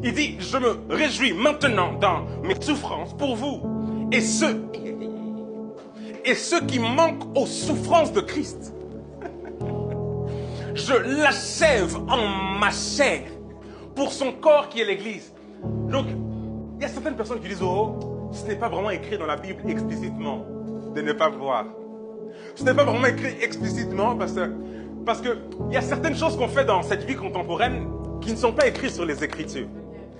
Il dit, je me réjouis maintenant dans mes souffrances pour vous. Et ceux qui manquent aux souffrances de Christ, je l'achève en ma chair pour son corps qui est l'Église. Donc, il y a certaines personnes qui disent, oh, ce n'est pas vraiment écrit dans la Bible explicitement de ne pas voir. Ce n'est pas vraiment écrit explicitement parce que il y a certaines choses qu'on fait dans cette vie contemporaine qui ne sont pas écrites sur les Écritures.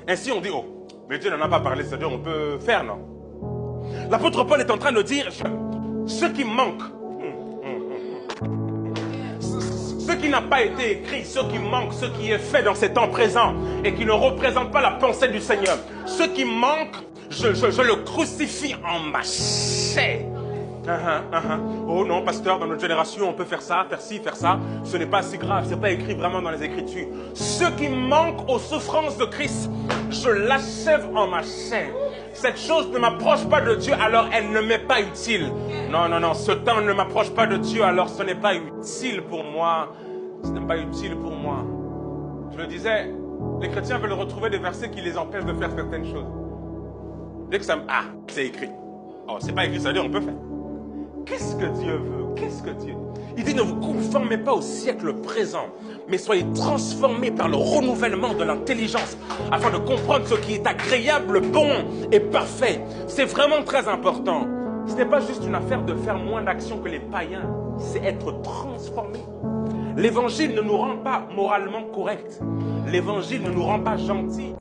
Ainsi, on dit, oh, mais Dieu n'en a pas parlé, c'est-à-dire on peut faire, non? L'apôtre Paul est en train de dire, ce qui manque, ce qui n'a pas été écrit, ce qui manque, ce qui est fait dans ces temps présents et qui ne représente pas la pensée du Seigneur, ce qui manque, je le crucifie en ma chair. Oh non, pasteur, dans notre génération, on peut faire ça, faire ci, faire ça. Ce n'est pas si grave, ce n'est pas écrit vraiment dans les Écritures. Ce qui manque aux souffrances de Christ, je l'achève en ma chair. Cette chose ne m'approche pas de Dieu, alors elle ne m'est pas utile. Non, non, non, ce temps ne m'approche pas de Dieu, alors ce n'est pas utile pour moi. Ce n'est pas utile pour moi. Je le disais, les chrétiens veulent retrouver des versets qui les empêchent de faire certaines choses. Dès que ça me... Ah, c'est écrit. Oh, c'est pas écrit, ça veut dire on peut faire. Qu'est-ce que Dieu veut? Qu'est-ce que Dieu... Il dit, ne vous conformez pas au siècle présent, mais soyez transformés par le renouvellement de l'intelligence, afin de comprendre ce qui est agréable, bon et parfait. C'est vraiment très important. Ce n'est pas juste une affaire de faire moins d'actions que les païens, c'est être transformé. L'évangile ne nous rend pas moralement corrects. L'évangile ne nous rend pas gentils.